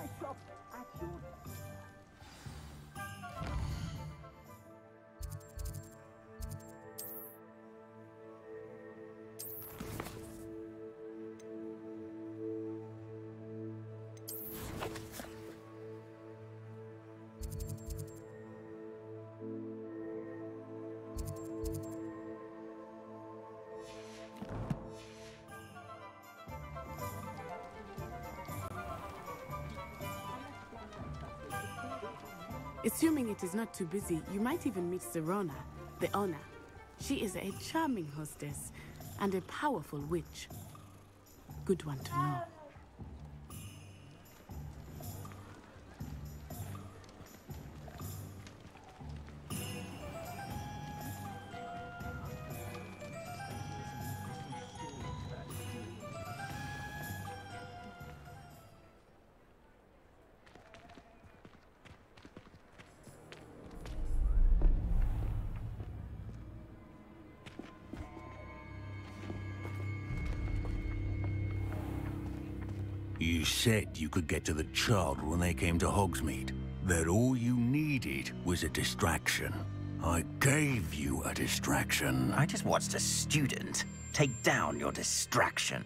my shop at your... Assuming it is not too busy, you might even meet Sirona, the owner. She is a charming hostess and a powerful witch. Good one to know. You said you could get to the child when they came to Hogsmeade. That all you needed was a distraction. I gave you a distraction. I just watched a student take down your distraction.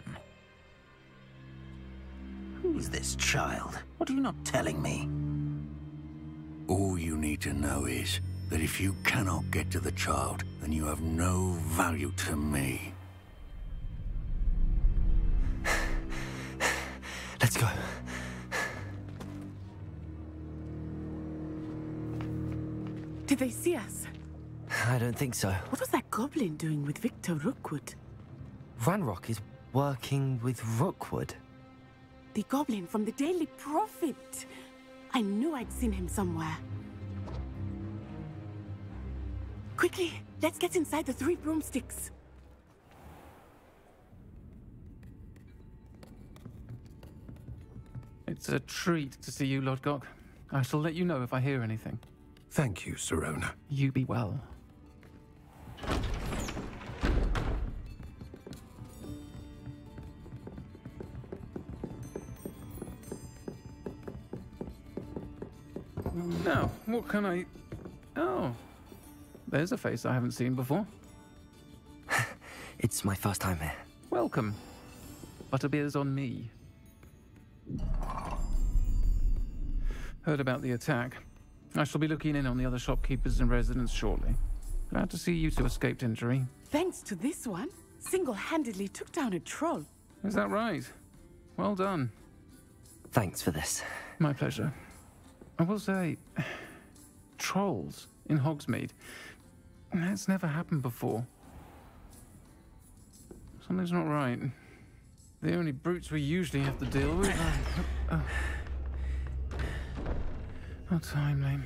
Who's this child? What are you not telling me? All you need to know is that if you cannot get to the child, then you have no value to me. Let's go. Did they see us? I don't think so. What was that goblin doing with Victor Rookwood? Ranrock is working with Rookwood. The goblin from the Daily Prophet. I knew I'd seen him somewhere. Quickly, let's get inside the 3 broomsticks. It's a treat to see you, Lodgok. I shall let you know if I hear anything. Thank you, Sirona. You be well. Now, what can I... Oh, there's a face I haven't seen before. It's my first time here. Welcome. Butterbeer's on me. Heard about the attack. I shall be looking in on the other shopkeepers and residents shortly. Glad to see you two escaped injury. Thanks to this one, single-handedly took down a troll. Is that right? Well done. Thanks for this. My pleasure. I will say, trolls in Hogsmeade. That's never happened before. Something's not right. The only brutes we usually have to deal with are... How timely.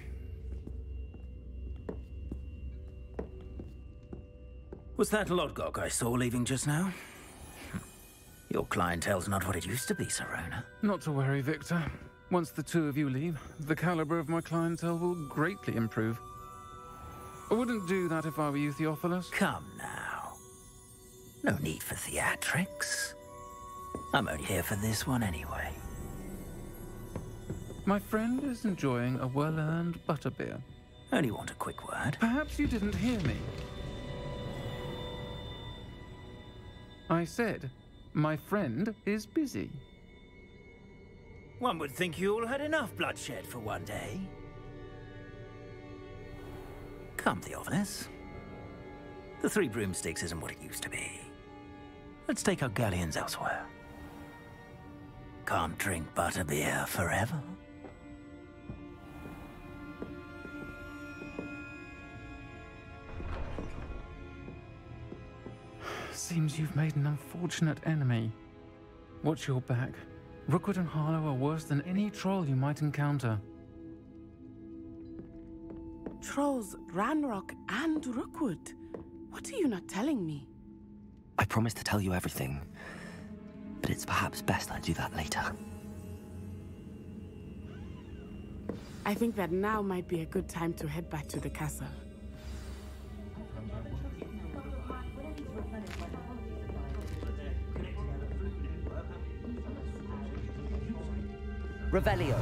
Was that Lodgok I saw leaving just now? Your clientele's not what it used to be, Sirona. Not to worry, Victor. Once the two of you leave, the caliber of my clientele will greatly improve. I wouldn't do that if I were you, Theophilus. Come now. No need for theatrics. I'm only here for this one anyway. My friend is enjoying a well-earned butterbeer. Only want a quick word. Perhaps you didn't hear me. I said, my friend is busy. One would think you all had enough bloodshed for one day. Come, Theophilus. The 3 broomsticks isn't what it used to be. Let's take our galleons elsewhere. Can't drink butterbeer forever. Seems you've made an unfortunate enemy. Watch your back. Rookwood and Harlow are worse than any troll you might encounter. Trolls, Ranrock, and Rookwood. What are you not telling me? I promised to tell you everything, but it's perhaps best I do that later. I think that now might be a good time to head back to the castle. Revelio.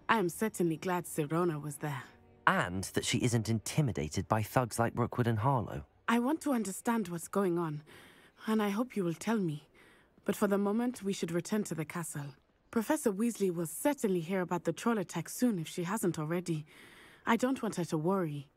I am certainly glad Sirona was there. And that she isn't intimidated by thugs like Rookwood and Harlow. I want to understand what's going on, and I hope you will tell me. But for the moment, we should return to the castle. Professor Weasley will certainly hear about the troll attack soon if she hasn't already. I don't want her to worry.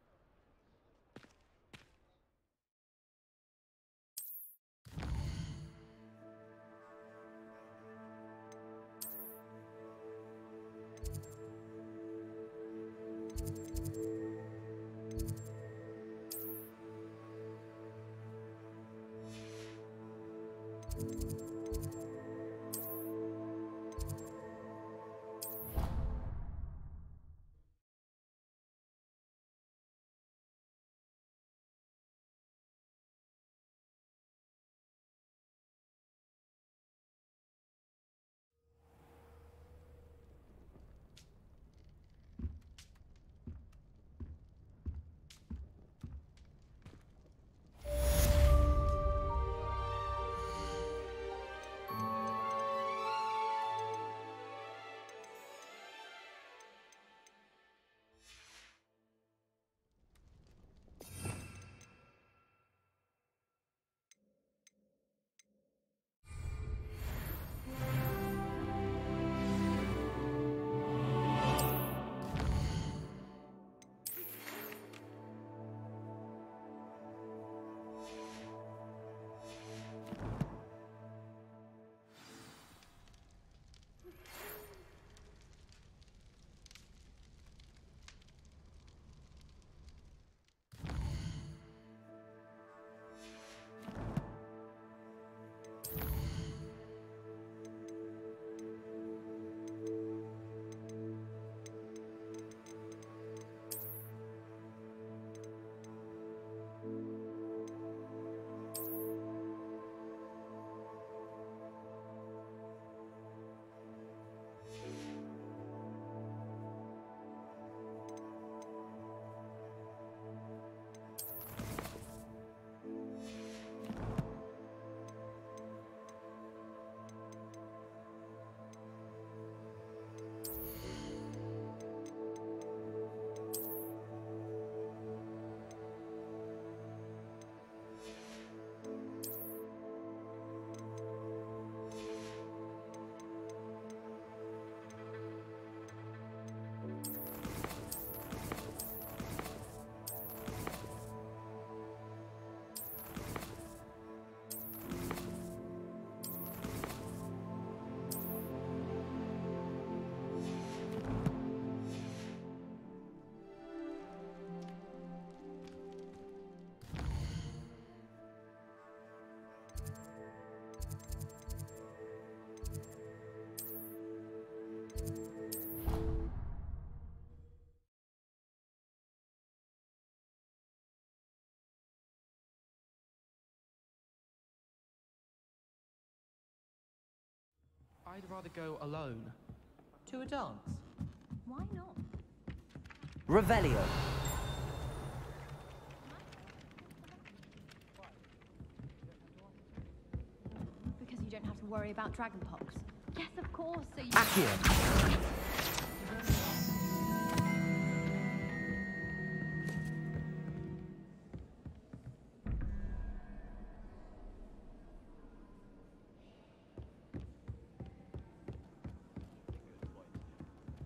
I'd rather go alone. To a dance. Why not? Revelio. Because you don't have to worry about dragonpox. Yes, of course, so you... Accio.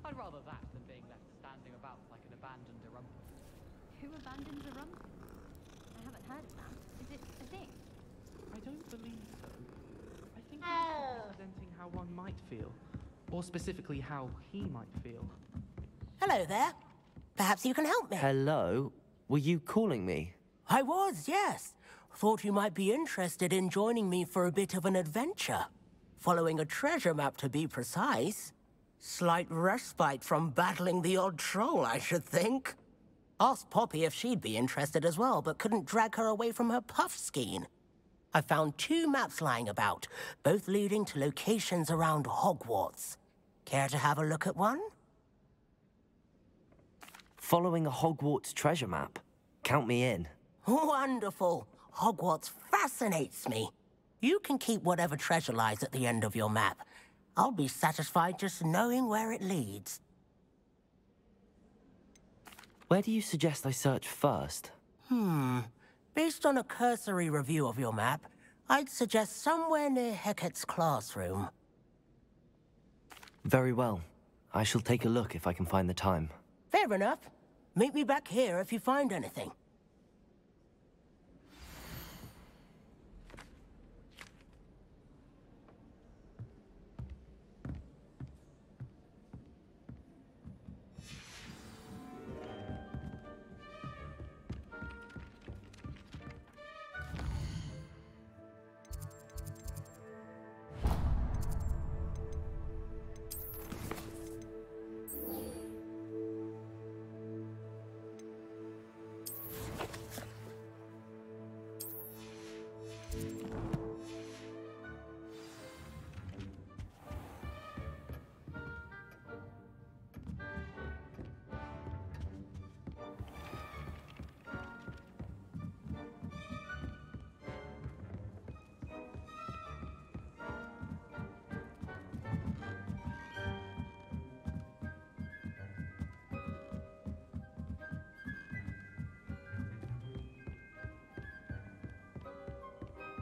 I'd rather that than being left standing about like an abandoned Arumpa. Who abandons a rump? I haven't heard of that. Is it a thing? I don't believe so. I think it's representing how one might feel. Or specifically how he might feel. Hello there. Perhaps you can help me. Hello? Were you calling me? I was, yes. Thought you might be interested in joining me for a bit of an adventure. Following a treasure map, to be precise. Slight respite from battling the odd troll, I should think. Asked Poppy if she'd be interested as well, but couldn't drag her away from her puff skein. I found 2 maps lying about, both leading to locations around Hogwarts. Care to have a look at one? Following a Hogwarts treasure map. Count me in. Wonderful. Hogwarts fascinates me. You can keep whatever treasure lies at the end of your map. I'll be satisfied just knowing where it leads. Where do you suggest I search first? Based on a cursory review of your map, I'd suggest somewhere near Hecat's classroom. Very well. I shall take a look if I can find the time. Fair enough. Meet me back here if you find anything.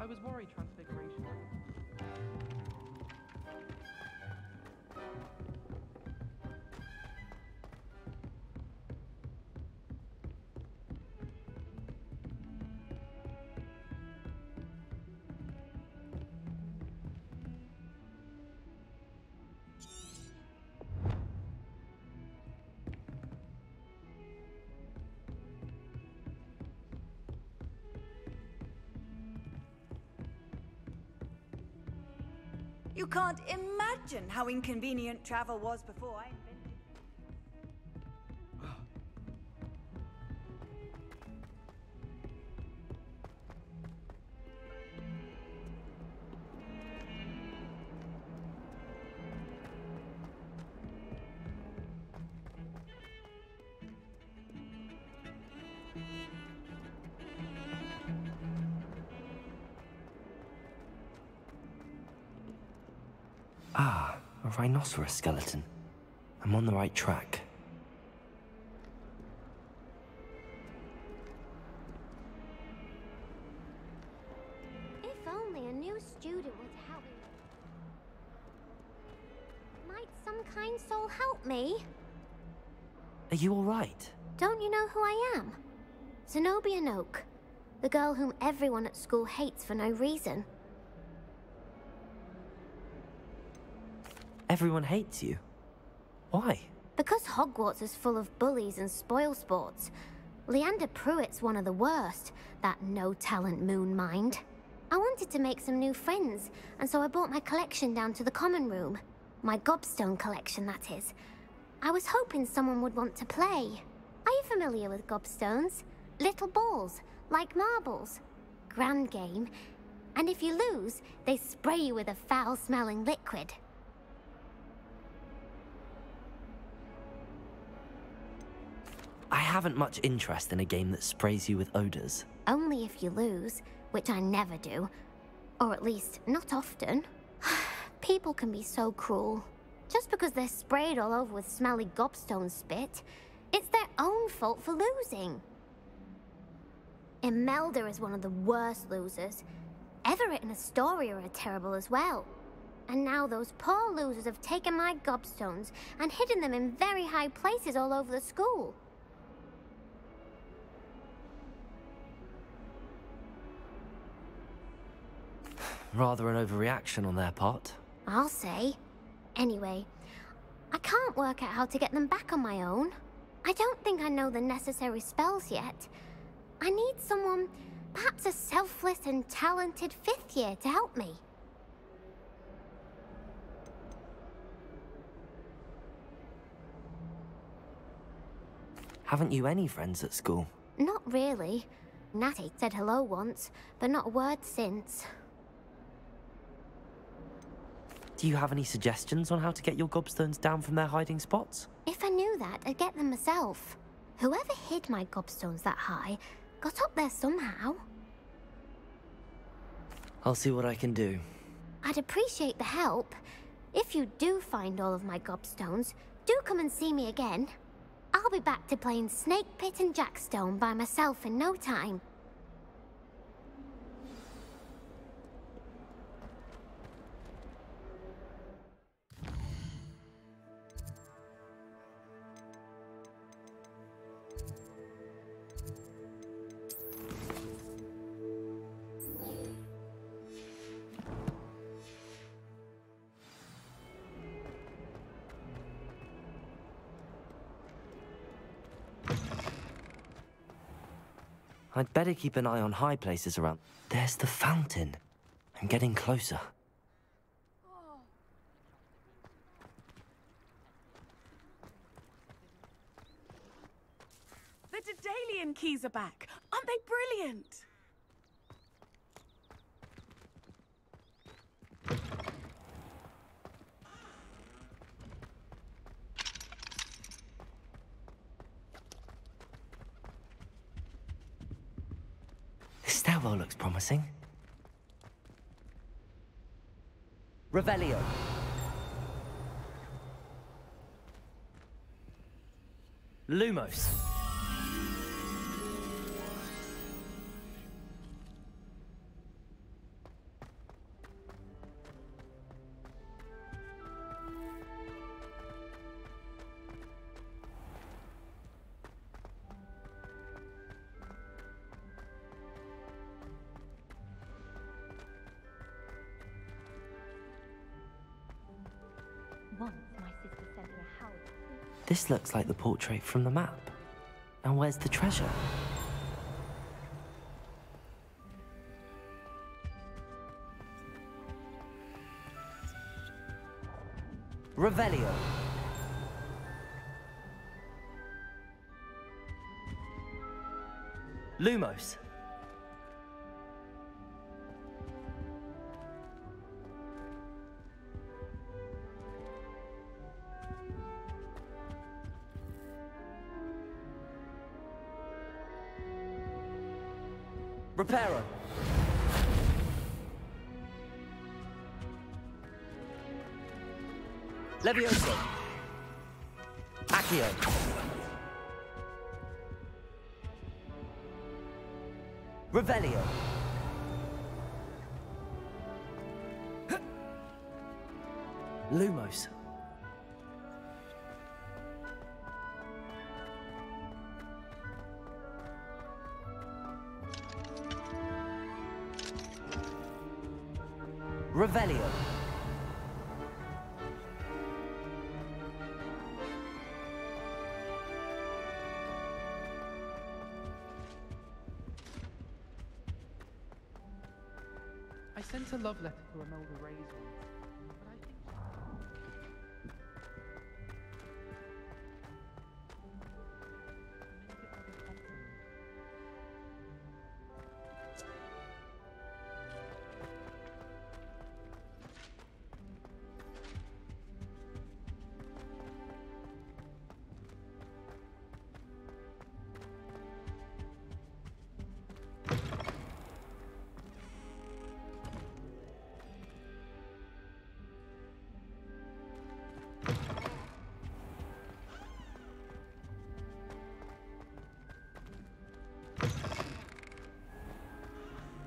I was worried Transfiguration. You can't imagine how inconvenient travel was before I invented Ah, a rhinoceros skeleton. I'm on the right track. If only a new student would help me. Might some kind soul help me? Are you all right? Don't you know who I am? Zenobia Noak, the girl whom everyone at school hates for no reason. Everyone hates you. Why? Because Hogwarts is full of bullies and spoilsports. Leander Pruitt's one of the worst, that no-talent moon mind. I wanted to make some new friends, and so I brought my collection down to the common room. My gobstone collection, that is. I was hoping someone would want to play. Are you familiar with gobstones? Little balls, like marbles. Grand game. And if you lose, they spray you with a foul-smelling liquid. I haven't much interest in a game that sprays you with odors. Only if you lose, which I never do. Or at least, not often. People can be so cruel. Just because they're sprayed all over with smelly gobstone spit, it's their own fault for losing. Imelda is one of the worst losers. Everett and Astoria are terrible as well. And now those poor losers have taken my gobstones and hidden them in very high places all over the school. Rather an overreaction on their part. I'll say. Anyway, I can't work out how to get them back on my own. I don't think I know the necessary spells yet. I need someone, perhaps a selfless and talented 5th year to help me. Haven't you any friends at school? Not really. Natty said hello once, but not a word since. Do you have any suggestions on how to get your gobstones down from their hiding spots? If I knew that, I'd get them myself. Whoever hid my gobstones that high got up there somehow. I'll see what I can do. I'd appreciate the help. If you do find all of my gobstones, do come and see me again. I'll be back to playing Snake Pit and Jackstone by myself in no time. I'd better keep an eye on high places around. There's the fountain. I'm getting closer. The Daedalian keys are back. Aren't they brilliant? This stairwell looks promising. Revelio. Lumos. Once my sister sent me a house. This looks like the portrait from the map. And where's the treasure? Revelio. Lumos. Reparo. Levioso. Accio. Revelio. Lumos. Revelio. I sent a love letter to Imelda Reyes once, but I think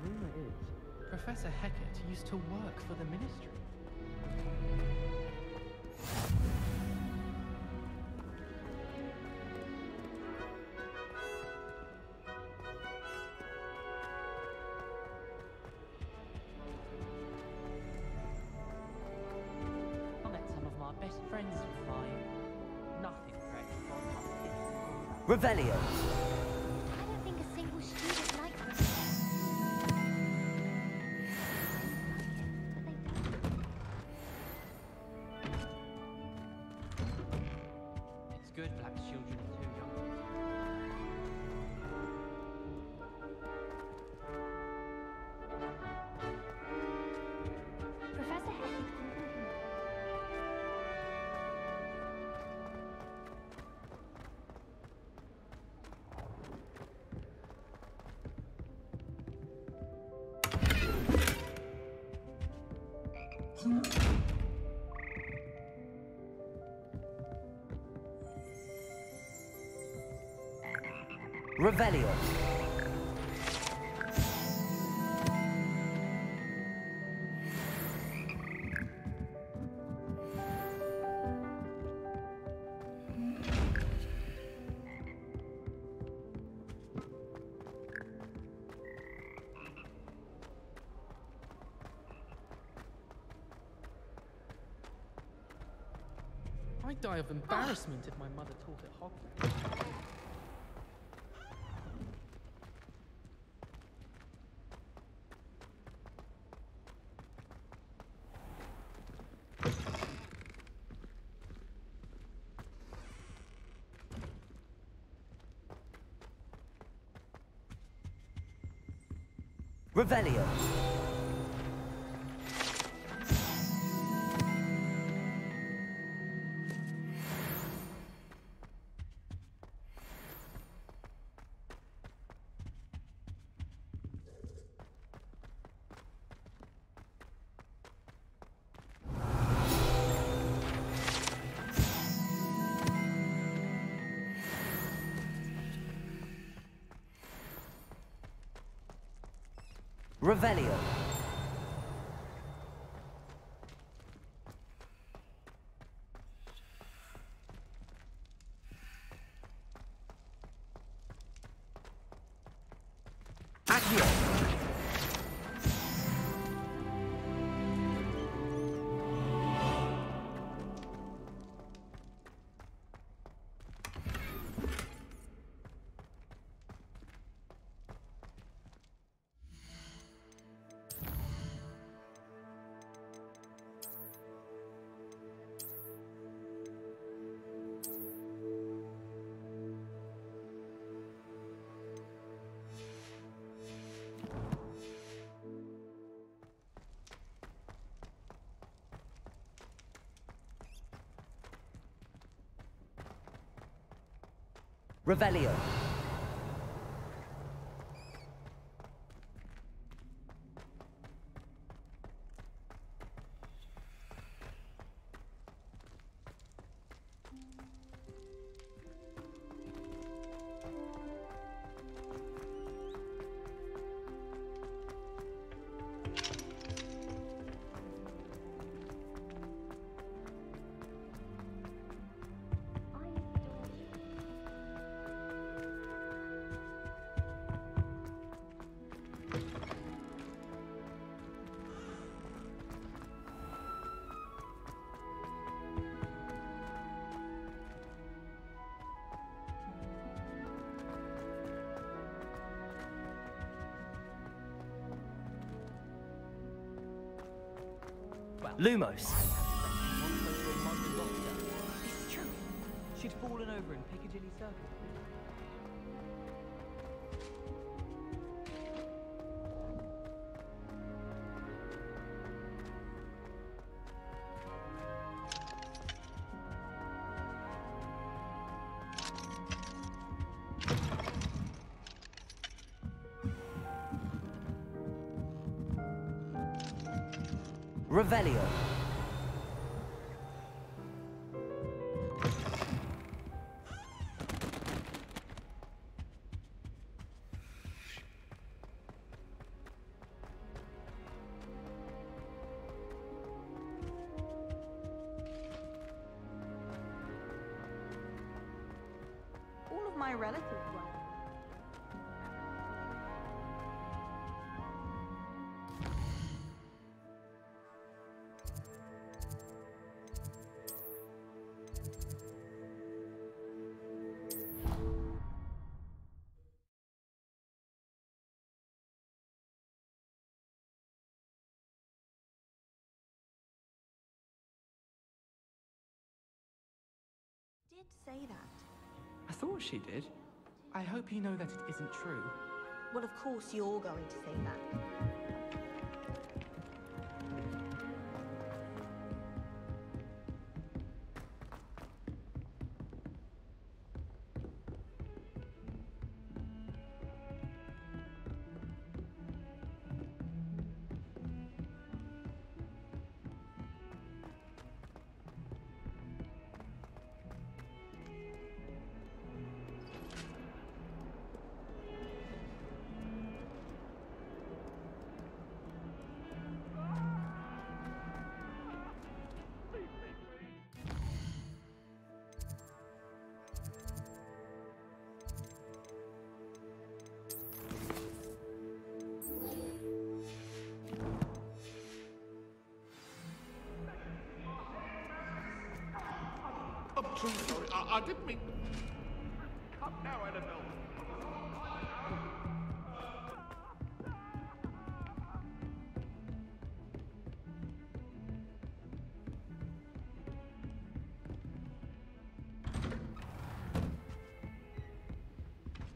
rumor is Professor Hecat used to work for the Ministry. I met some of my best friends flying. Nothing fresh from Revelio. I don't think a single student likes me. It's good Black's children are too young. Revelio. I'd die of embarrassment if my mother taught at Hogwarts. Revelio. Revelio. Accio. Revelio. Lumos. It's true. She'd fallen over in Piccadilly Circus. Revelio. All of my relatives were. Did say that. I thought she did. I hope you know that it isn't true. Well, of course you're going to say that. so sorry. I didn't mean... Come now, Annabelle.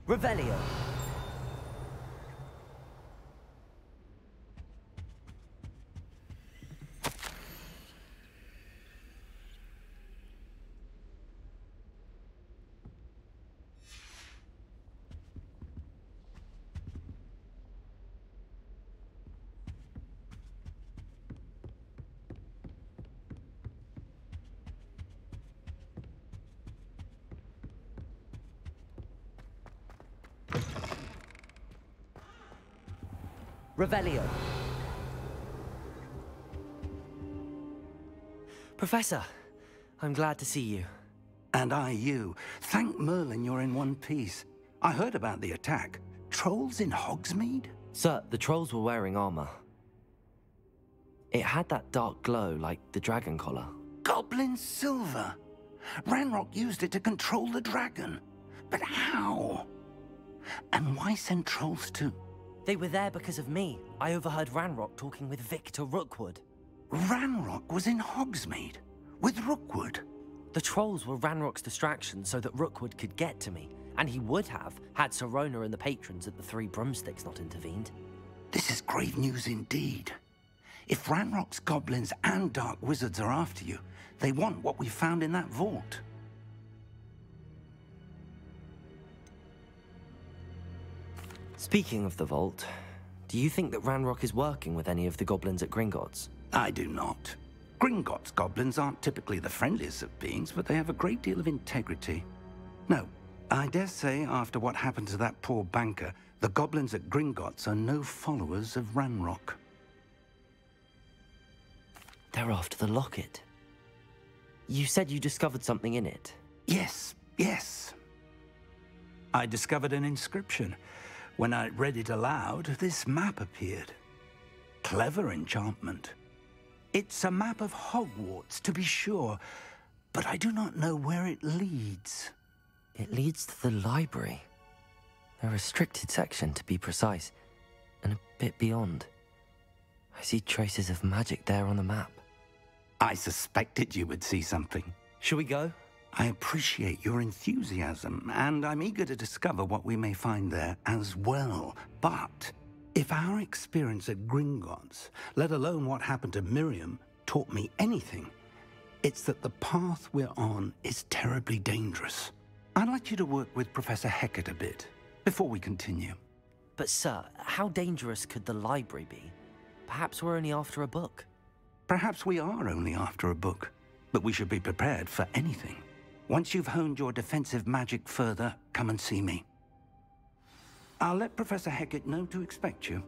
Revelio. Revelio. Professor, I'm glad to see you. And I you. Thank Merlin you're in one piece. I heard about the attack. Trolls in Hogsmeade? Sir, the trolls were wearing armor. It had that dark glow like the dragon collar. Goblin silver! Ranrock used it to control the dragon. But how? And why send trolls to... They were there because of me. I overheard Ranrock talking with Victor Rookwood. Ranrock was in Hogsmeade? With Rookwood? The trolls were Ranrock's distraction so that Rookwood could get to me. And he would have, had Sirona and the patrons at the Three Broomsticks not intervened. This is grave news indeed. If Ranrock's goblins and dark wizards are after you, they want what we found in that vault. Speaking of the vault, do you think that Ranrock is working with any of the goblins at Gringotts? I do not. Gringotts goblins aren't typically the friendliest of beings, but they have a great deal of integrity. No, I dare say after what happened to that poor banker, the goblins at Gringotts are no followers of Ranrock. They're after the locket. You said you discovered something in it. Yes. I discovered an inscription. When I read it aloud, this map appeared. Clever enchantment. It's a map of Hogwarts, to be sure, but I do not know where it leads. It leads to the library. A restricted section, to be precise, and a bit beyond. I see traces of magic there on the map. I suspected you would see something. Shall we go? I appreciate your enthusiasm, and I'm eager to discover what we may find there as well. But if our experience at Gringotts, let alone what happened to Miriam, taught me anything, it's that the path we're on is terribly dangerous. I'd like you to work with Professor Hecat a bit before we continue. But sir, how dangerous could the library be? Perhaps we're only after a book. Perhaps we are only after a book, but we should be prepared for anything. Once you've honed your defensive magic further, come and see me. I'll let Professor Hecat know to expect you.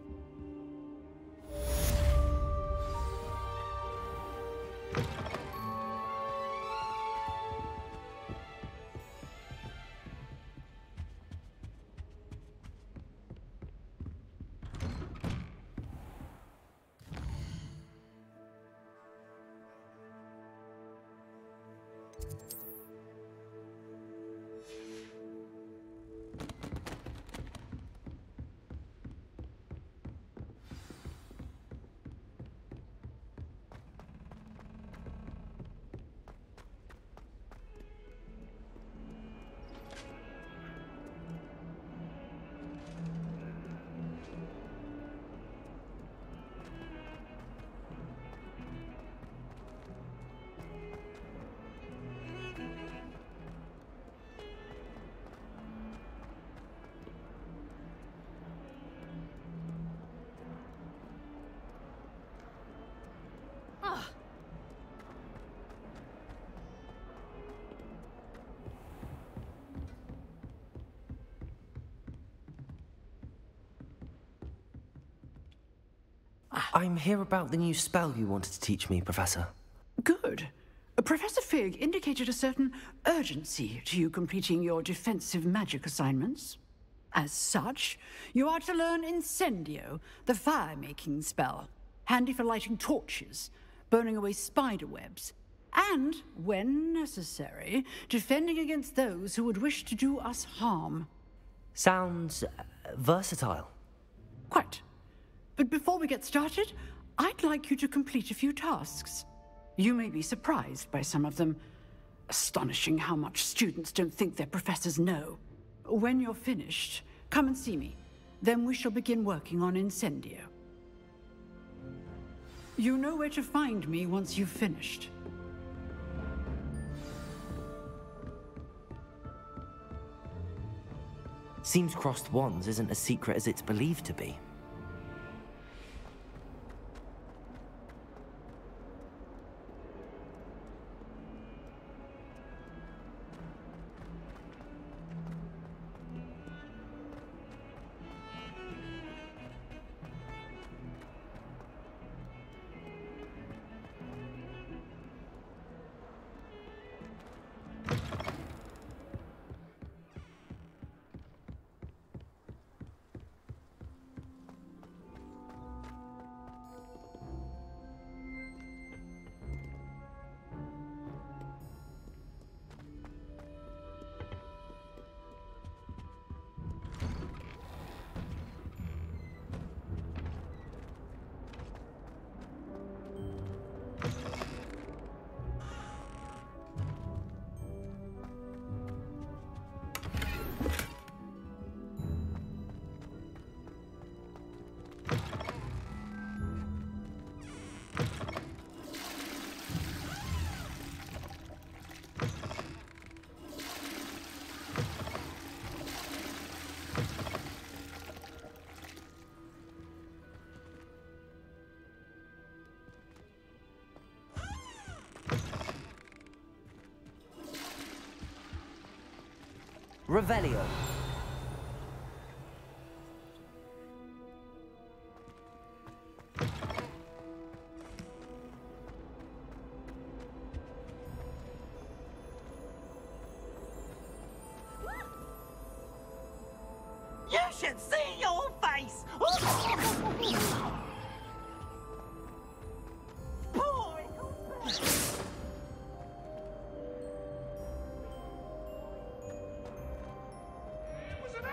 I'm here about the new spell you wanted to teach me, Professor. Good. Professor Fig indicated a certain urgency to you completing your defensive magic assignments. As such, you are to learn Incendio, the fire-making spell, handy for lighting torches, burning away spider webs, and, when necessary, defending against those who would wish to do us harm. Sounds versatile. Quite. But before we get started, I'd like you to complete a few tasks. You may be surprised by some of them. Astonishing how much students don't think their professors know. When you're finished, come and see me. Then we shall begin working on Incendio. You know where to find me once you've finished. Seems crossed wands isn't as secret as it's believed to be. Revelio. You should see your face!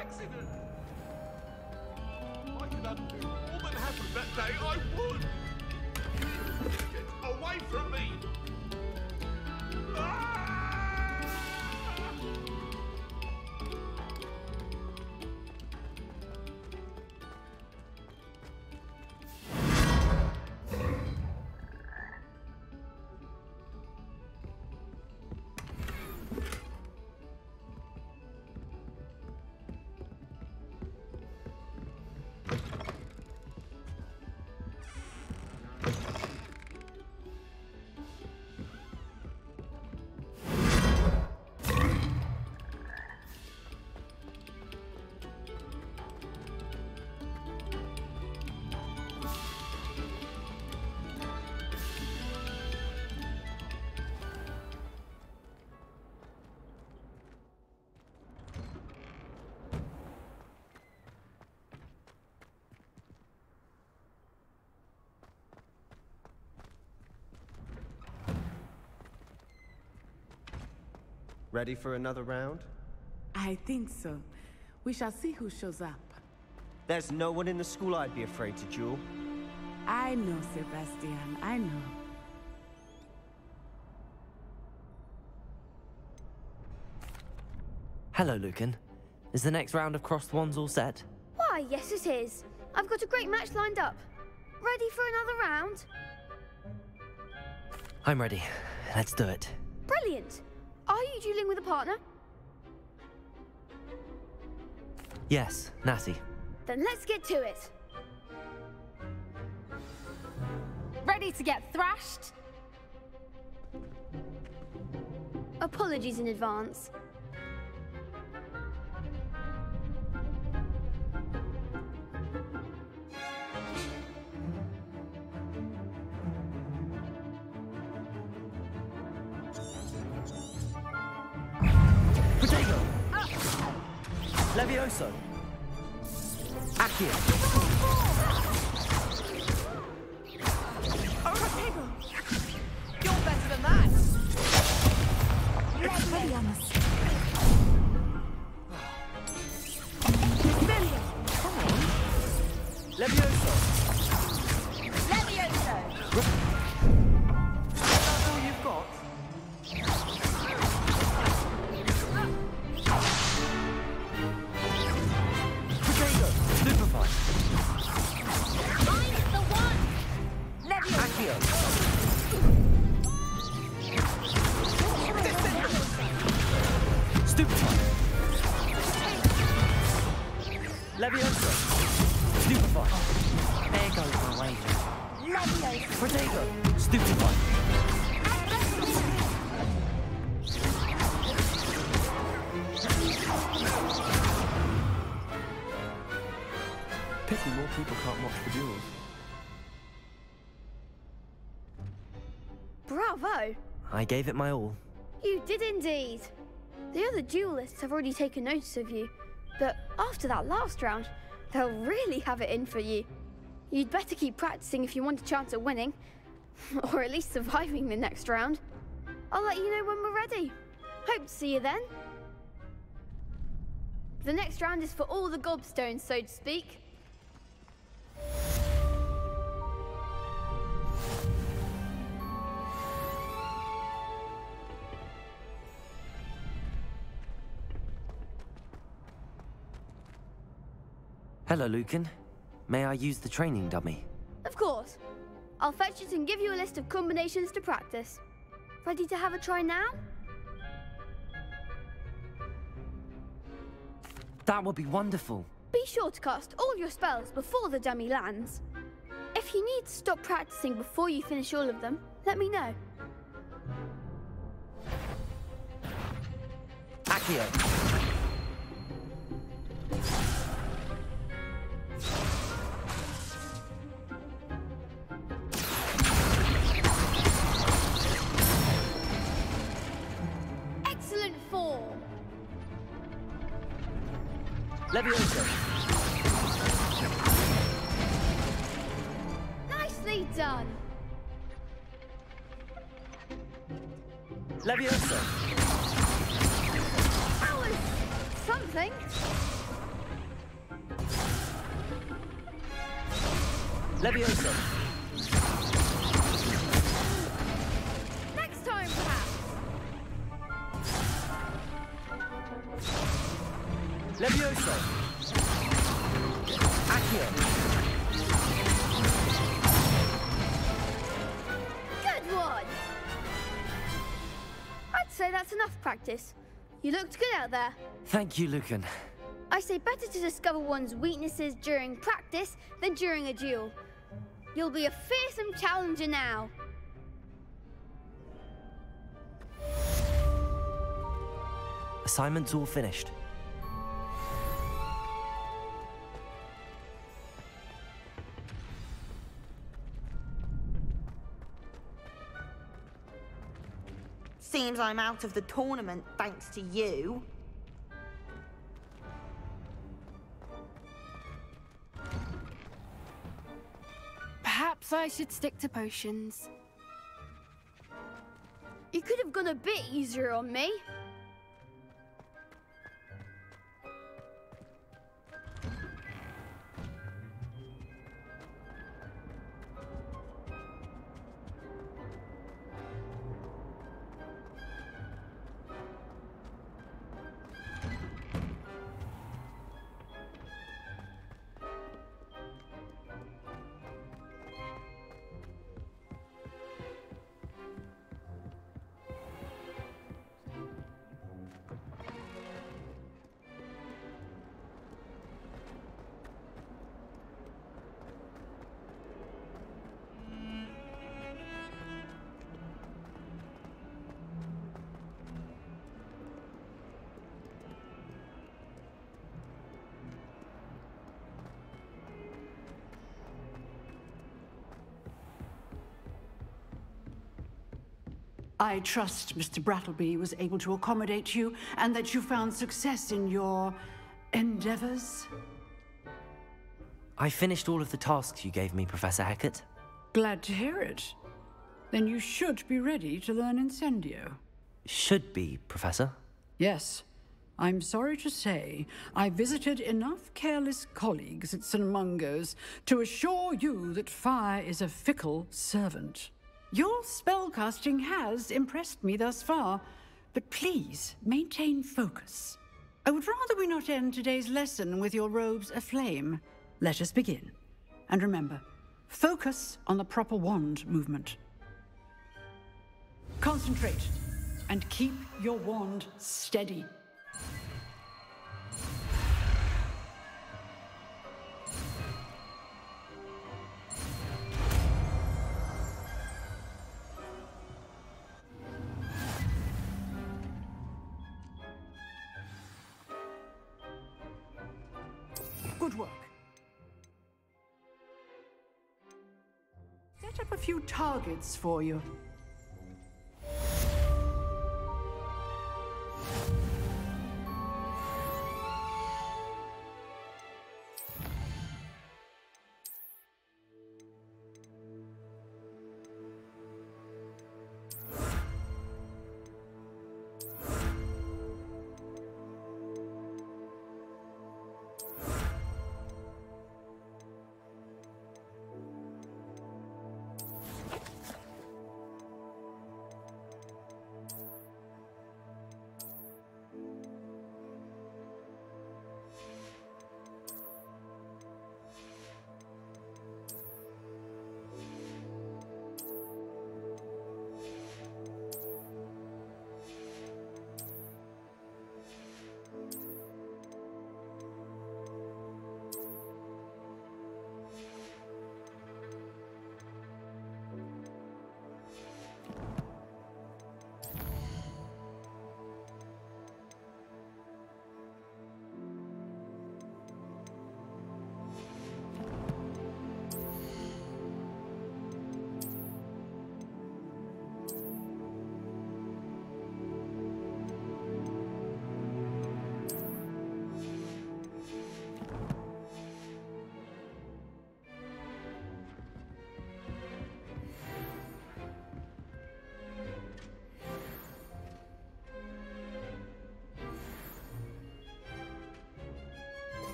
Accident! I could undo all that happened that day, I would! Get away from me! Ready for another round? I think so. We shall see who shows up. There's no one in the school I'd be afraid to duel. I know, Sebastian. I know. Hello, Lucan. Is the next round of crossed wands all set? Why, yes it is. I've got a great match lined up. Ready for another round? I'm ready. Let's do it. Brilliant. Are you dueling with a partner? Yes, Natty. Then let's get to it. Ready to get thrashed? Apologies in advance. Potato! Levioso! Accio! Oh, Potato! You're better than that! Expelliarmus. Levioso! Levioso! Is that all you've got? Potato! Stupefy! I'm the one! Levioso! Accio! Stupefy! Levioso! Stupefy! There goes my wager. Levioso! Potato! Stupefy! Pity more people can't watch the duels. Bravo! I gave it my all. You did indeed. The other duelists have already taken notice of you, but after that last round, they'll really have it in for you. You'd better keep practicing if you want a chance at winning, or at least surviving the next round. I'll let you know when we're ready. Hope to see you then. The next round is for all the gobstones, so to speak. Hello, Lucan. May I use the training dummy? Of course. I'll fetch it and give you a list of combinations to practice. Ready to have a try now? That would be wonderful. Be sure to cast all your spells before the dummy lands. If you need to stop practicing before you finish all of them, let me know. Accio! Excellent form! Levioso! Nicely done! Levioso! That was something. Levioso! Next time, perhaps. Levioso! Accio! Good one! I'd say that's enough practice. You looked good out there. Thank you, Lucan. I say better to discover one's weaknesses during practice than during a duel. You'll be a fearsome challenger now. Assignment's all finished. Seems I'm out of the tournament thanks to you. Perhaps I should stick to potions. You could have gone a bit easier on me. I trust Mr. Brattleby was able to accommodate you and that you found success in your endeavors. I finished all of the tasks you gave me, Professor Hecat. Glad to hear it. Then you should be ready to learn Incendio. should be, Professor. Yes. I'm sorry to say, I visited enough careless colleagues at St. Mungo's to assure you that fire is a fickle servant. Your spellcasting has impressed me thus far, but please maintain focus. I would rather we not end today's lesson with your robes aflame. Let us begin. And remember, focus on the proper wand movement. Concentrate, and keep your wand steady. Good work. Set up a few targets for you.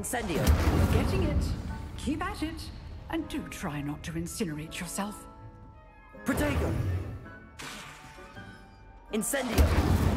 Incendio. You're getting it. Keep at it. And do try not to incinerate yourself. Protego. Incendio.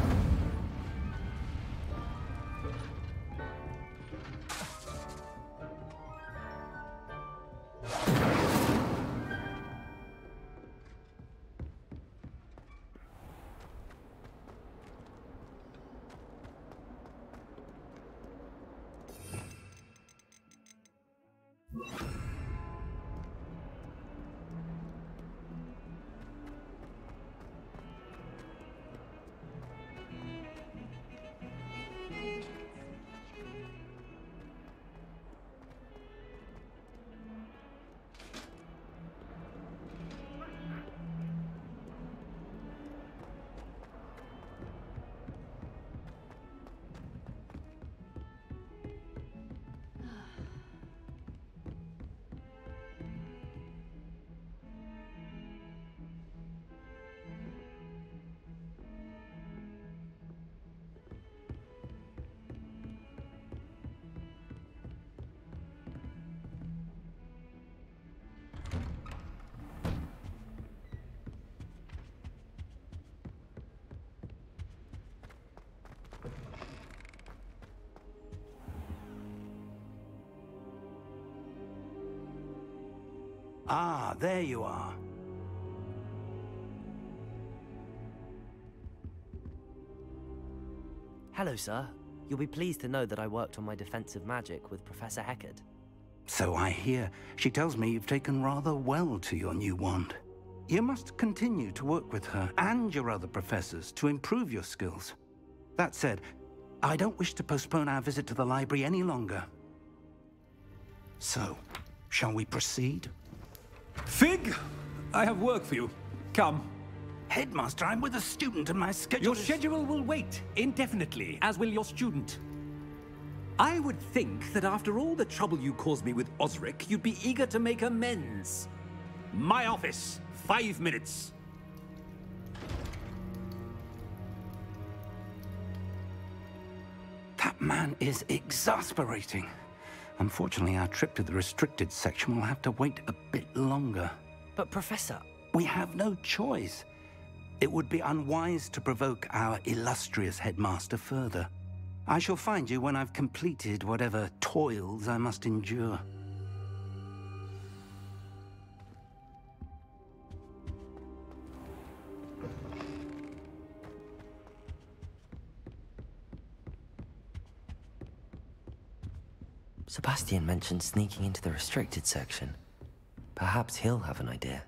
Ah, there you are. Hello, sir. You'll be pleased to know that I worked on my defensive magic with Professor Heckard. So I hear. She tells me you've taken rather well to your new wand. You must continue to work with her and your other professors to improve your skills. That said, I don't wish to postpone our visit to the library any longer. So, shall we proceed? Fig! I have work for you. Come. Headmaster, I'm with a student and my schedule Your schedule will wait indefinitely, as will your student. I would think that after all the trouble you caused me with Osric, you'd be eager to make amends. My office, 5 minutes. That man is exasperating. Unfortunately, our trip to the restricted section will have to wait a bit longer. But, Professor... We have no choice. It would be unwise to provoke our illustrious headmaster further. I shall find you when I've completed whatever toils I must endure. Sebastian mentioned sneaking into the restricted section. Perhaps he'll have an idea.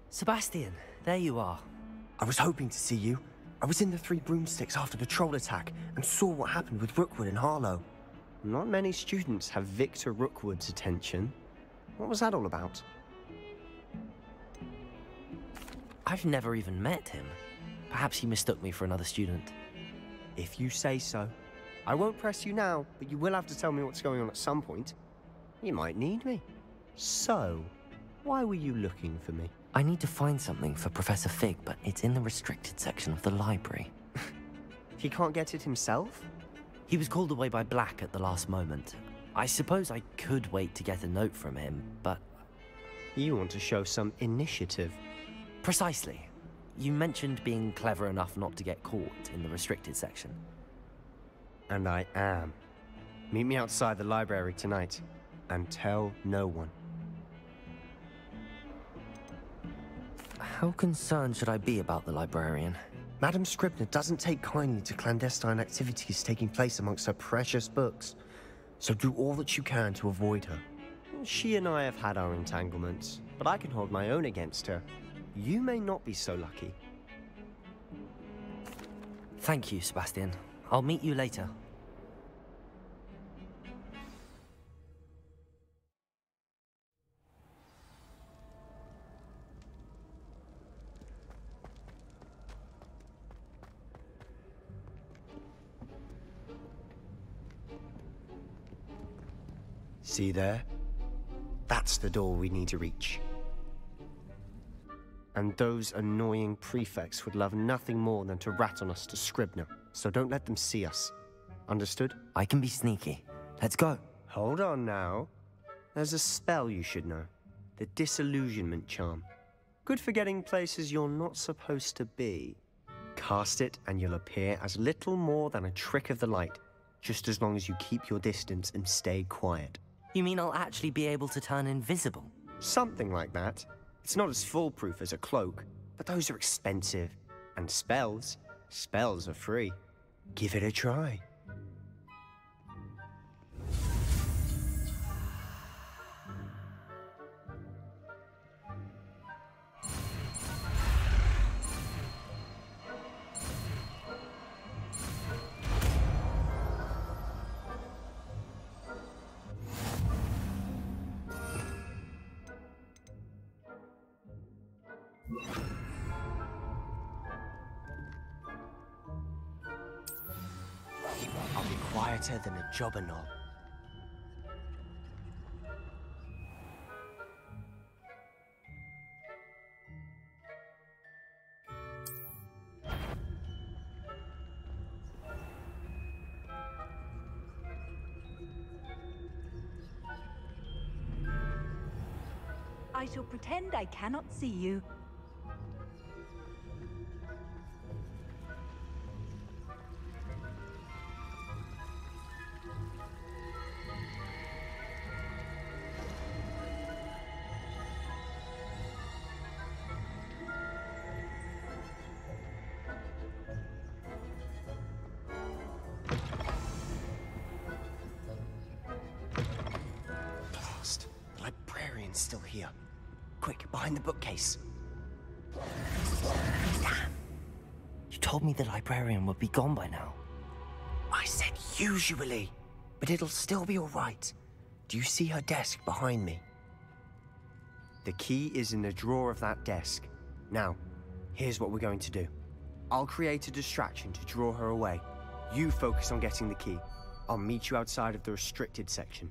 Sebastian, there you are. I was hoping to see you. I was in the Three Broomsticks after the troll attack and saw what happened with Rookwood and Harlow. Not many students have Victor Rookwood's attention. What was that all about? I've never even met him. Perhaps he mistook me for another student. If you say so. I won't press you now, but you will have to tell me what's going on at some point. You might need me. So, why were you looking for me? I need to find something for Professor Fig, but it's in the restricted section of the library. He can't get it himself? He was called away by Black at the last moment. I suppose I could wait to get a note from him, but... You want to show some initiative. Precisely. You mentioned being clever enough not to get caught in the restricted section. And I am. Meet me outside the library tonight, and tell no one. How concerned should I be about the librarian? Madame Scribner doesn't take kindly to clandestine activities taking place amongst her precious books, so do all that you can to avoid her. She and I have had our entanglements, but I can hold my own against her. You may not be so lucky. Thank you, Sebastian. I'll meet you later. See there? That's the door we need to reach. And those annoying prefects would love nothing more than to rat on us to Scribner, so don't let them see us. Understood? I can be sneaky. Let's go. Hold on now. There's a spell you should know. The Disillusionment Charm. Good for getting places you're not supposed to be. Cast it and you'll appear as little more than a trick of the light, just as long as you keep your distance and stay quiet. You mean I'll actually be able to turn invisible? Something like that. It's not as foolproof as a cloak, but those are expensive. And spells are free. Give it a try. I'll be quieter than a jobberknoll. I shall pretend I cannot see you. Blast! The librarian's still here. quick, behind the bookcase. Damn. You told me the librarian would be gone by now. I said usually, but it'll still be all right. Do you see her desk behind me? The key is in the drawer of that desk. Now, here's what we're going to do. I'll create a distraction to draw her away. You focus on getting the key. I'll meet you outside of the restricted section.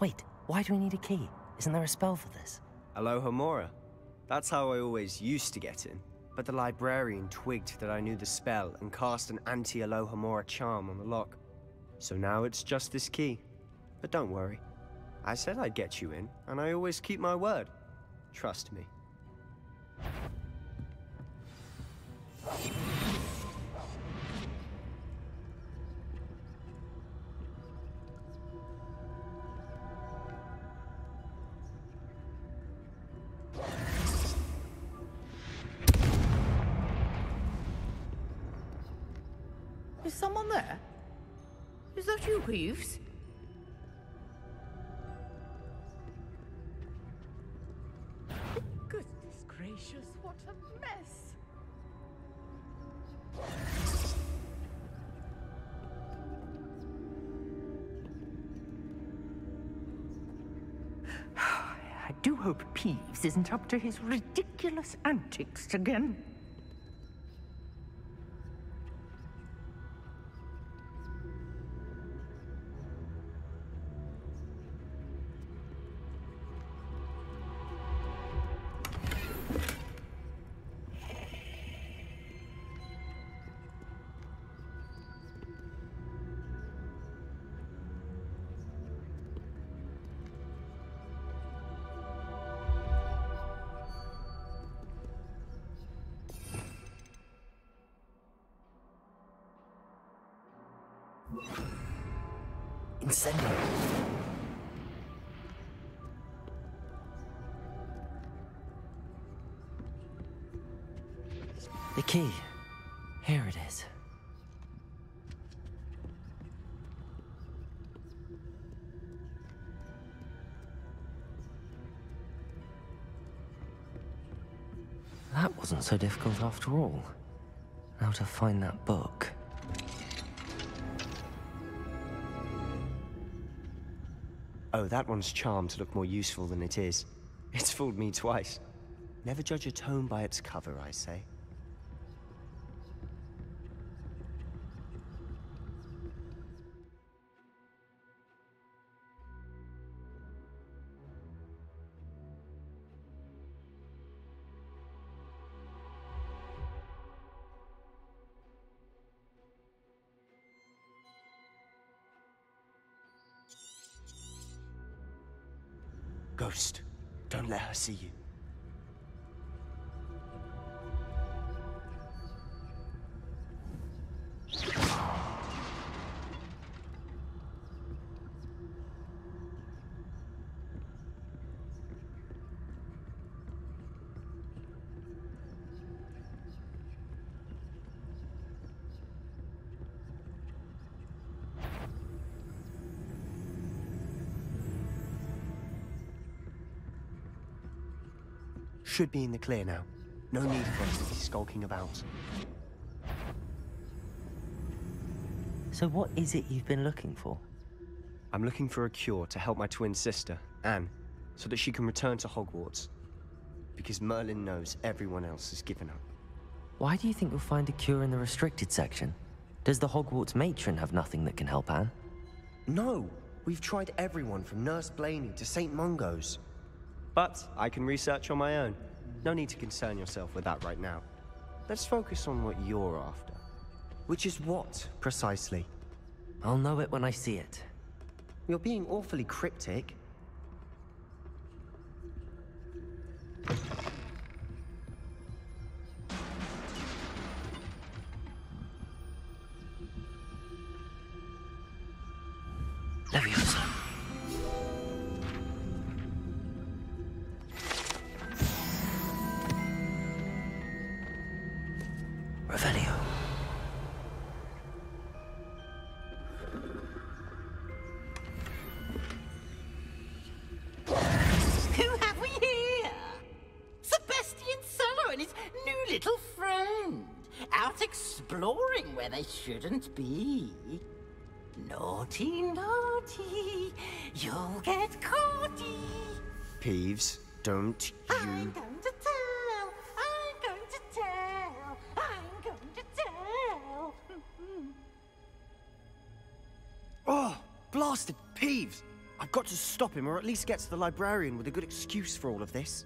Wait, why do we need a key? Isn't there a spell for this? Alohomora. That's how I always used to get in. But the librarian twigged that I knew the spell and cast an anti-Alohomora charm on the lock. So now it's just this key. But don't worry. I said I'd get you in, and I always keep my word. Trust me. Is someone there? Is that you, Peeves? Goodness gracious, what a mess! I do hope Peeves isn't up to his ridiculous antics again. Incendio. The key. Here it is. That wasn't so difficult after all. Now to find that book. Oh, that one's charmed to look more useful than it is. It's fooled me twice. Never judge a tome by its cover, I say. Ghost, don't let her see you. Should be in the clear now. No need for us to be skulking about. So what is it you've been looking for? I'm looking for a cure to help my twin sister, Anne, so that she can return to Hogwarts. Because Merlin knows everyone else has given up. Why do you think you'll find a cure in the restricted section? Does the Hogwarts matron have nothing that can help Anne? No! We've tried everyone from Nurse Blaney to St. Mungo's. But I can research on my own. No need to concern yourself with that right now. Let's focus on what you're after. Which is what, precisely? I'll know it when I see it. You're being awfully cryptic. Leviosa. Revelio. exploring where they shouldn't be. Naughty, naughty, you'll get caughty. Peeves, don't you... I'm going to tell, I'm going to tell, I'm going to tell. Oh, blasted Peeves! I've got to stop him, or at least get to the librarian with a good excuse for all of this.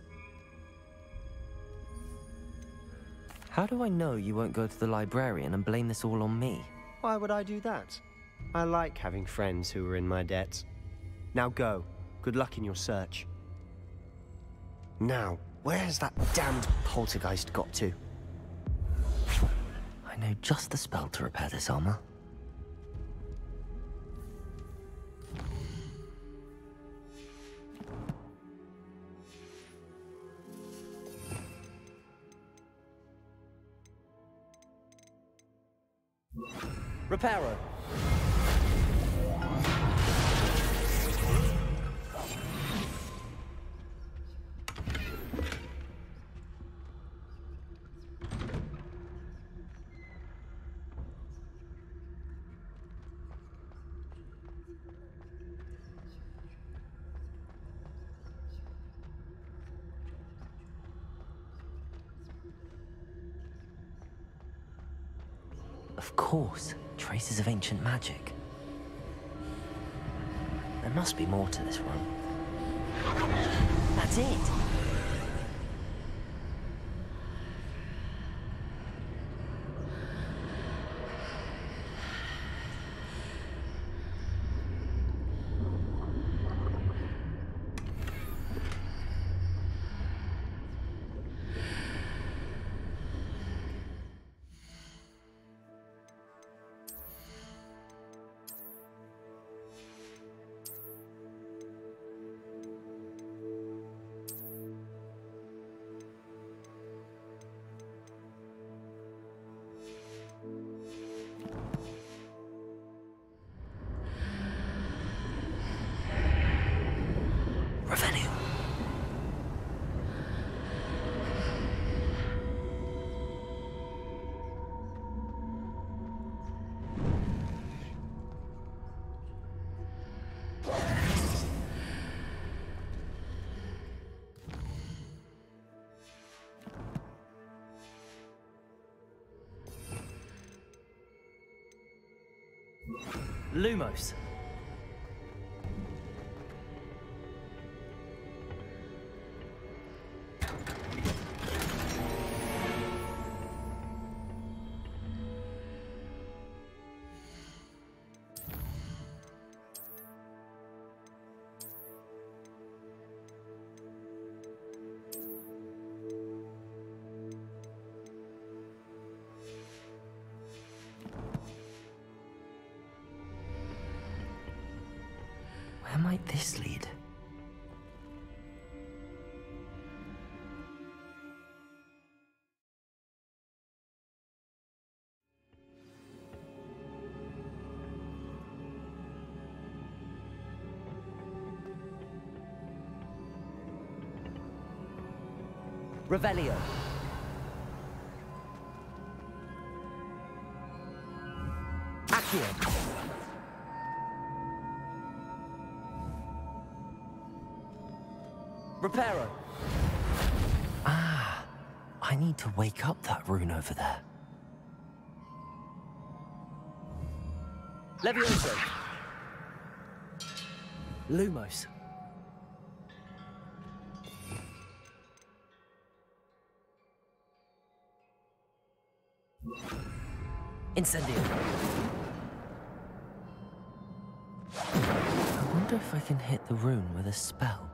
How do I know you won't go to the librarian and blame this all on me? Why would I do that? I like having friends who are in my debt. Now go. Good luck in your search. Now, where has that damned poltergeist got to? I know just the spell to repair this armor. Reparo. Of course, traces of ancient magic. There must be more to this room. That's it! Lumos. Where might this lead? Revelio. Accio. Reparo. Ah, I need to wake up that rune over there. Levioso. Lumos. Incendio. I wonder if I can hit the rune with a spell.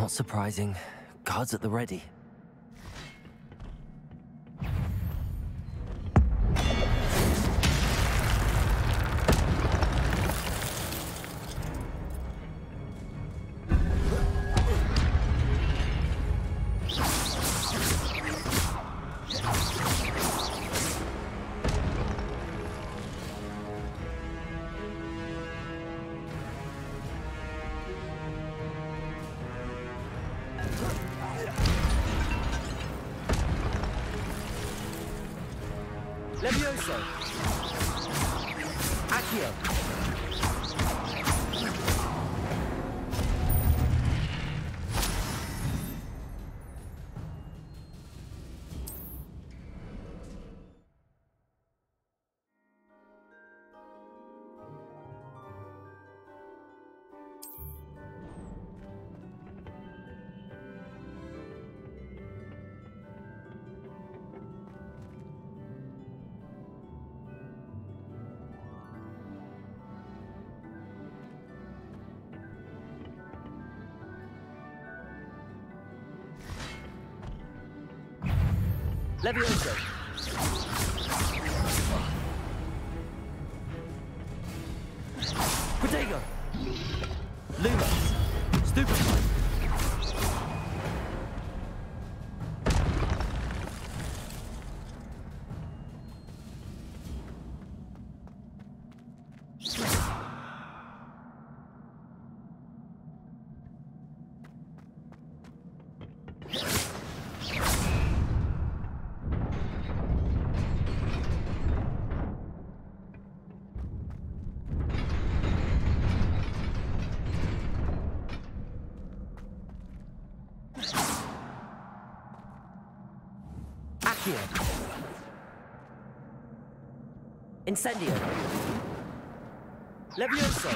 Not surprising. Guards at the ready. Levioso. Accio. Levioso. Protego. Lumos. Stupefy. Incendio. Levioso.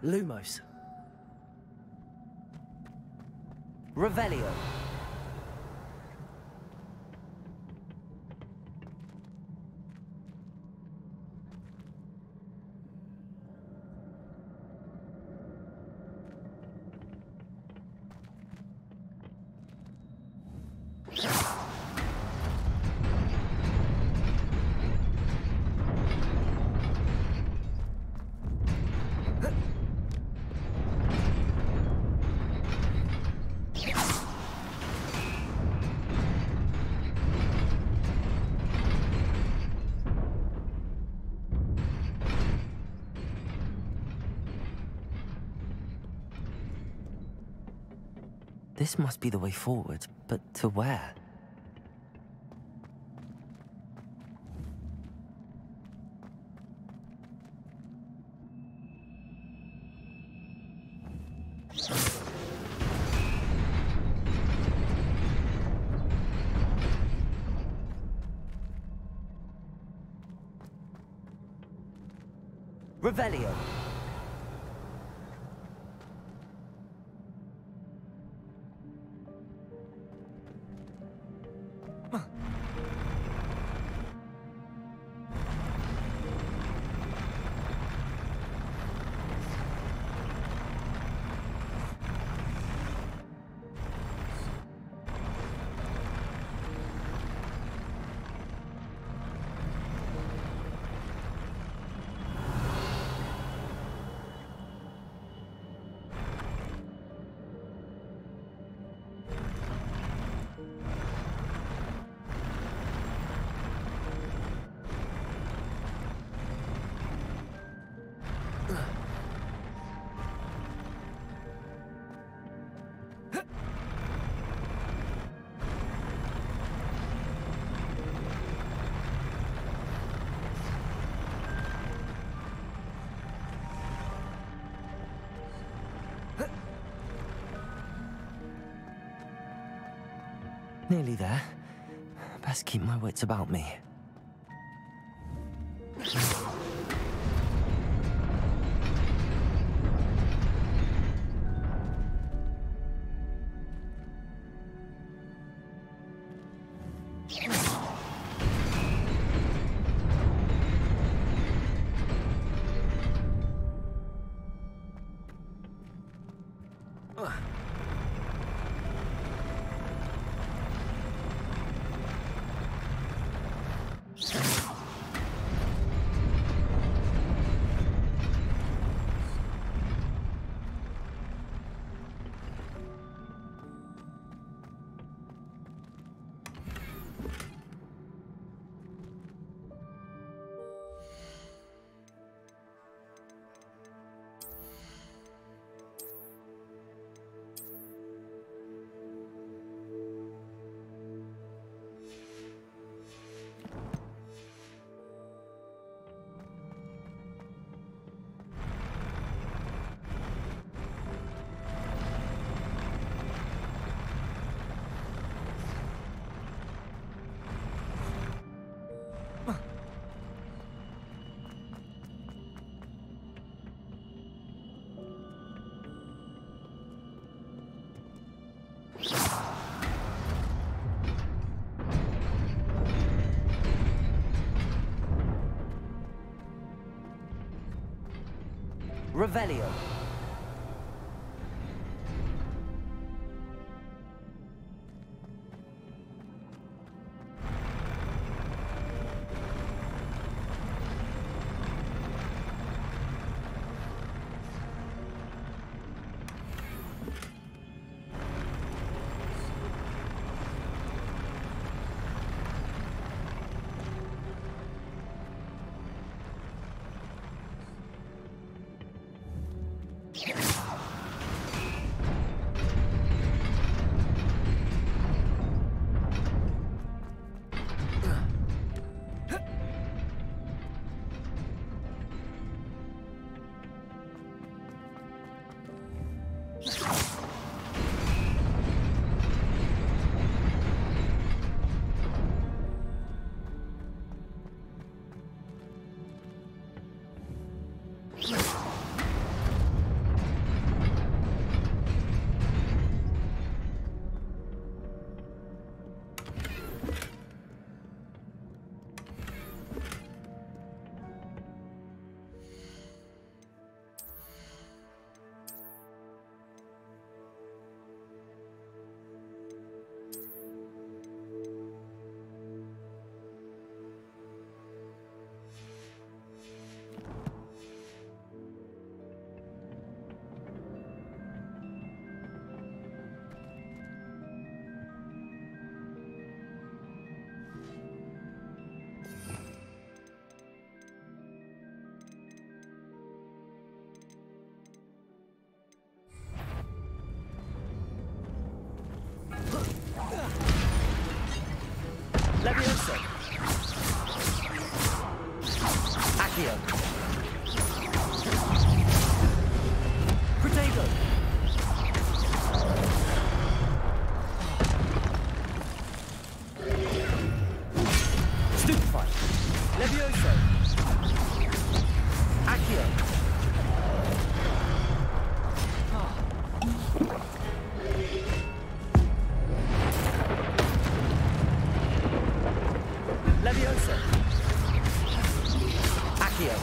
Lumos. Revelio. This must be the way forward, but to where? Revelio. Nearly there. Best keep my wits about me. Ugh. Revelio. Levioso. Accio. Protego. Stupefy. Levioso. Accio. Levioso. Accio.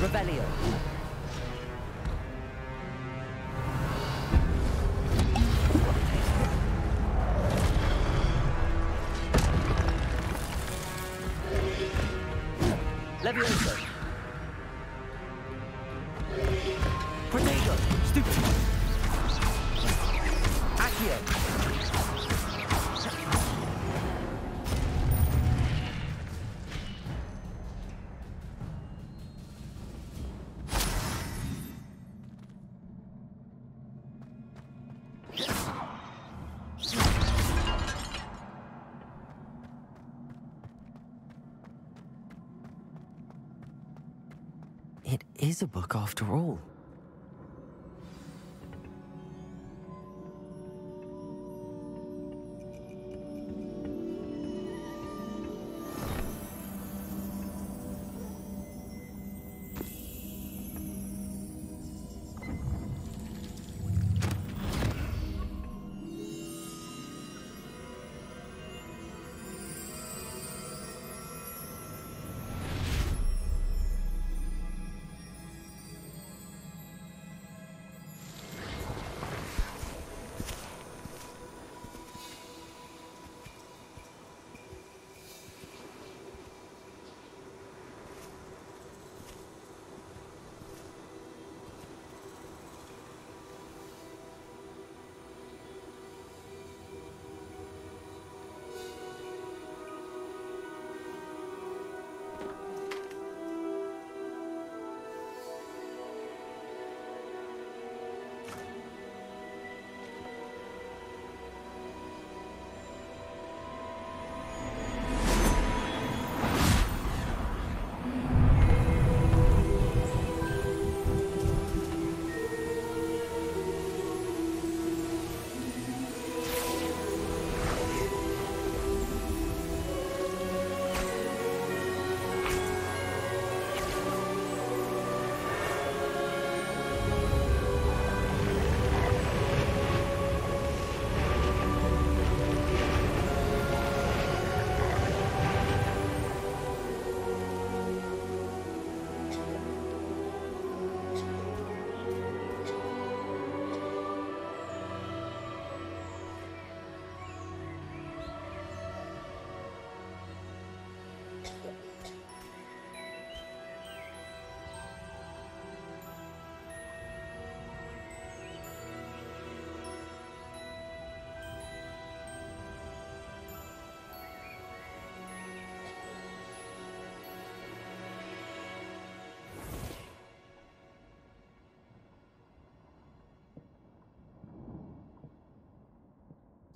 Revelio. Levioso. Protego. Stupefy. Accio. It is a book after all.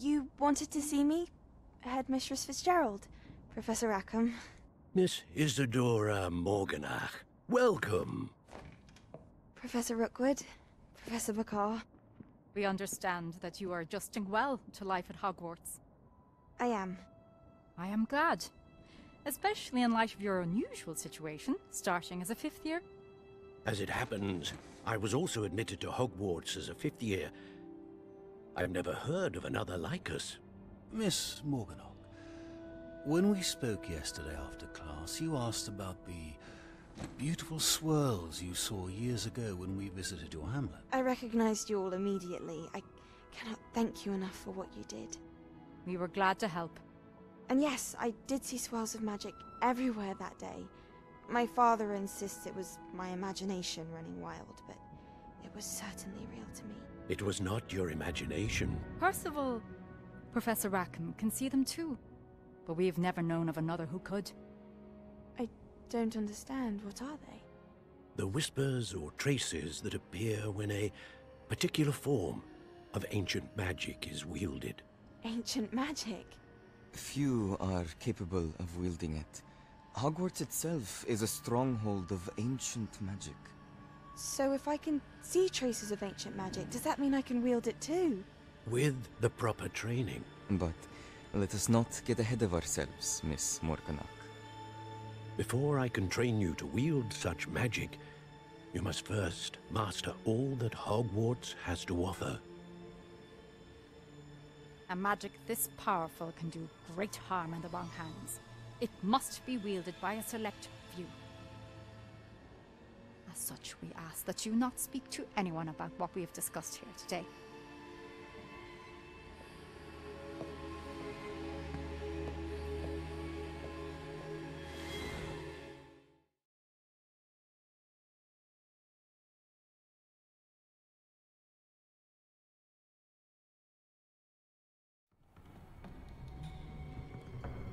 You wanted to see me? Headmistress Fitzgerald, Professor Rackham. Miss Isadora Morganach, welcome. Professor Rookwood, Professor Bakar. We understand that you are adjusting well to life at Hogwarts. I am. I am glad. Especially in light of your unusual situation, starting as a 5th year. As it happens, I was also admitted to Hogwarts as a 5th year. I've never heard of another like us. Miss Morganach, when we spoke yesterday after class, you asked about the beautiful swirls you saw years ago when we visited your hamlet. I recognized you all immediately. I cannot thank you enough for what you did. We were glad to help. And yes, I did see swirls of magic everywhere that day. My father insists it was my imagination running wild, but it was certainly real to me. It was not your imagination. Percival, Professor Rackham can see them too. But we've never known of another who could. I don't understand. What are they? The whispers or traces that appear when a particular form of ancient magic is wielded. Ancient magic? Few are capable of wielding it. Hogwarts itself is a stronghold of ancient magic. So if I can see traces of ancient magic, does that mean I can wield it too? With the proper training. But let us not get ahead of ourselves, Miss Morganach. Before I can train you to wield such magic, you must first master all that Hogwarts has to offer. A magic this powerful can do great harm in the wrong hands. It must be wielded by a select few. As such, we ask that you not speak to anyone about what we have discussed here today.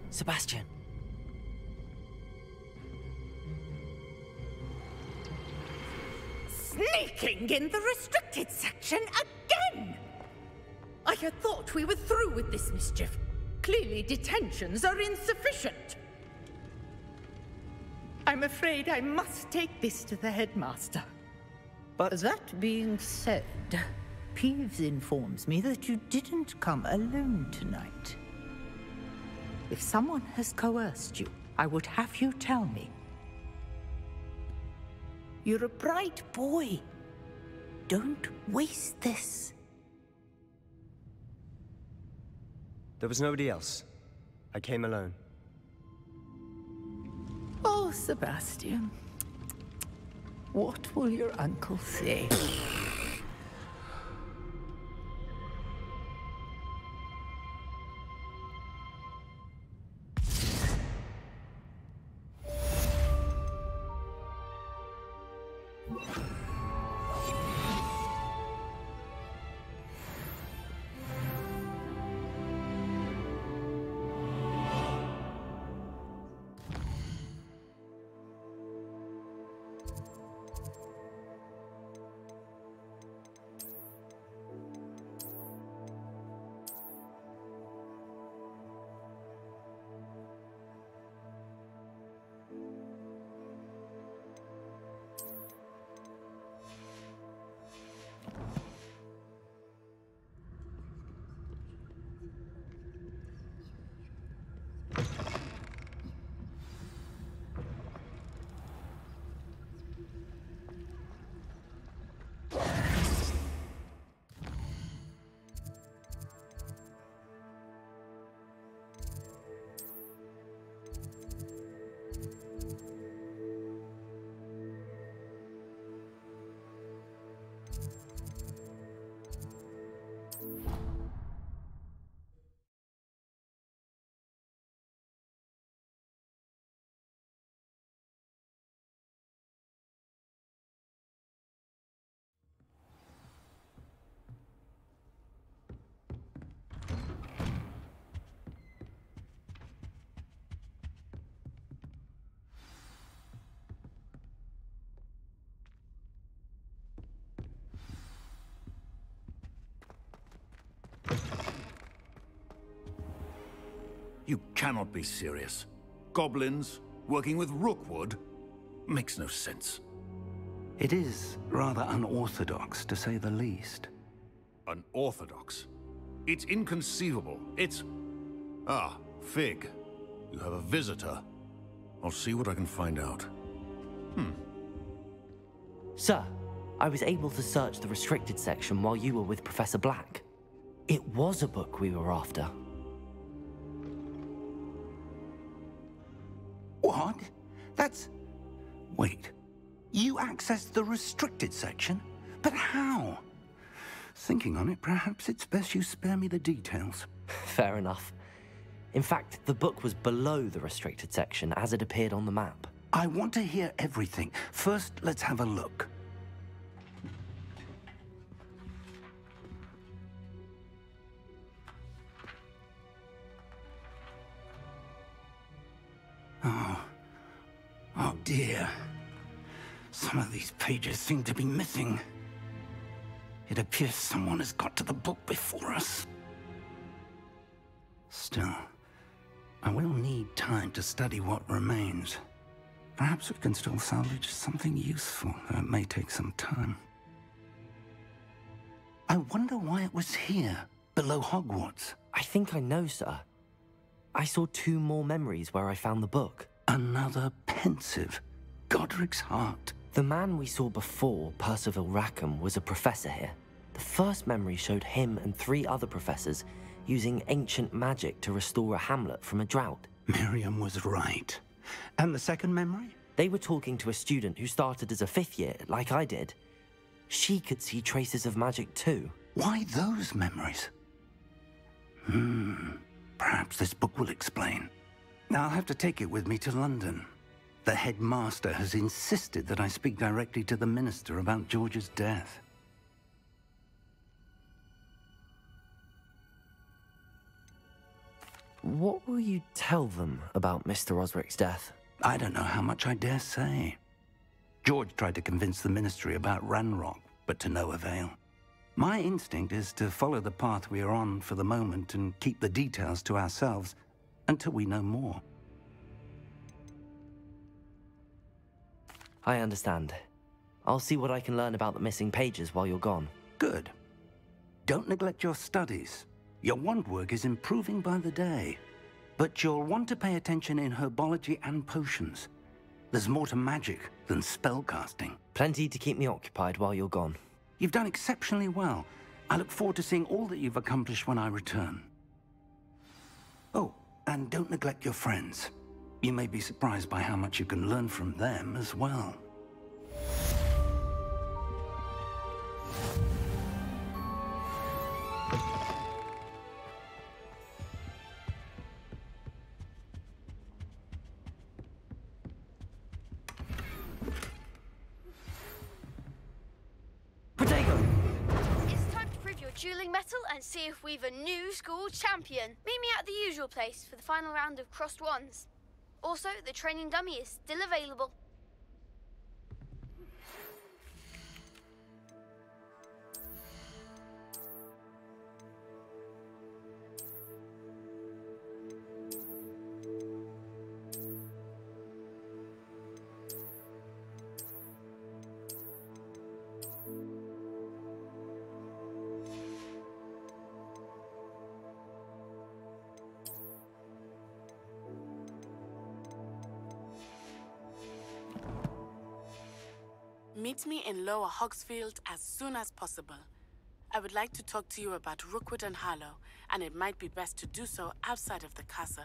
Sebastian. Sneaking in the restricted section again! I had thought we were through with this mischief. Clearly detentions are insufficient. I'm afraid I must take this to the headmaster. But that being said, Peeves informs me that you didn't come alone tonight. If someone has coerced you, I would have you tell me. You're a bright boy. Don't waste this. There was nobody else. I came alone. Oh, Sebastian. What will your uncle say? You cannot be serious. Goblins working with Rookwood? Makes no sense. It is rather unorthodox, to say the least. Unorthodox? It's inconceivable. It's... Ah, Fig. You have a visitor. I'll see what I can find out. Sir, I was able to search the restricted section while you were with Professor Black. It was a book we were after. What? That's... Wait. You accessed the restricted section? But how? Thinking on it, perhaps it's best you spare me the details. Fair enough. In fact, the book was below the restricted section as it appeared on the map. I want to hear everything. First, let's have a look. Oh dear. Some of these pages seem to be missing. It appears someone has got to the book before us. Still, I will need time to study what remains. Perhaps we can still salvage something useful, though it may take some time. I wonder why it was here, below Hogwarts. I think I know, sir. I saw 2 more memories where I found the book. Another pensive. Godric's heart. The man we saw before, Percival Rackham, was a professor here. The first memory showed him and 3 other professors using ancient magic to restore a hamlet from a drought. Miriam was right. And the second memory? They were talking to a student who started as a 5th year, like I did. She could see traces of magic too. Why those memories? Perhaps this book will explain. Now I'll have to take it with me to London. The headmaster has insisted that I speak directly to the minister about George's death. What will you tell them about Mr. Osric's death? I don't know how much I dare say. George tried to convince the ministry about Ranrock, but to no avail. My instinct is to follow the path we are on for the moment and keep the details to ourselves until we know more. I understand. I'll see what I can learn about the missing pages while you're gone. Good. Don't neglect your studies. Your wand work is improving by the day. But you'll want to pay attention in herbology and potions. There's more to magic than spellcasting. Plenty to keep me occupied while you're gone. You've done exceptionally well. I look forward to seeing all that you've accomplished when I return. Oh, and don't neglect your friends. You may be surprised by how much you can learn from them as well. It's time to prove your dueling mettle and see if we've a new school champion. Meet me at the usual place for the final round of crossed wands. Also, the training dummy is still available. Meet me in Lower Hogsfield as soon as possible. I would like to talk to you about Rookwood and Harlow, and it might be best to do so outside of the castle.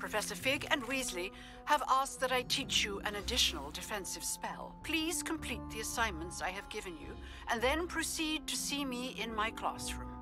Professor Fig and Weasley have asked that I teach you an additional defensive spell. Please complete the assignments I have given you, and then proceed to see me in my classroom.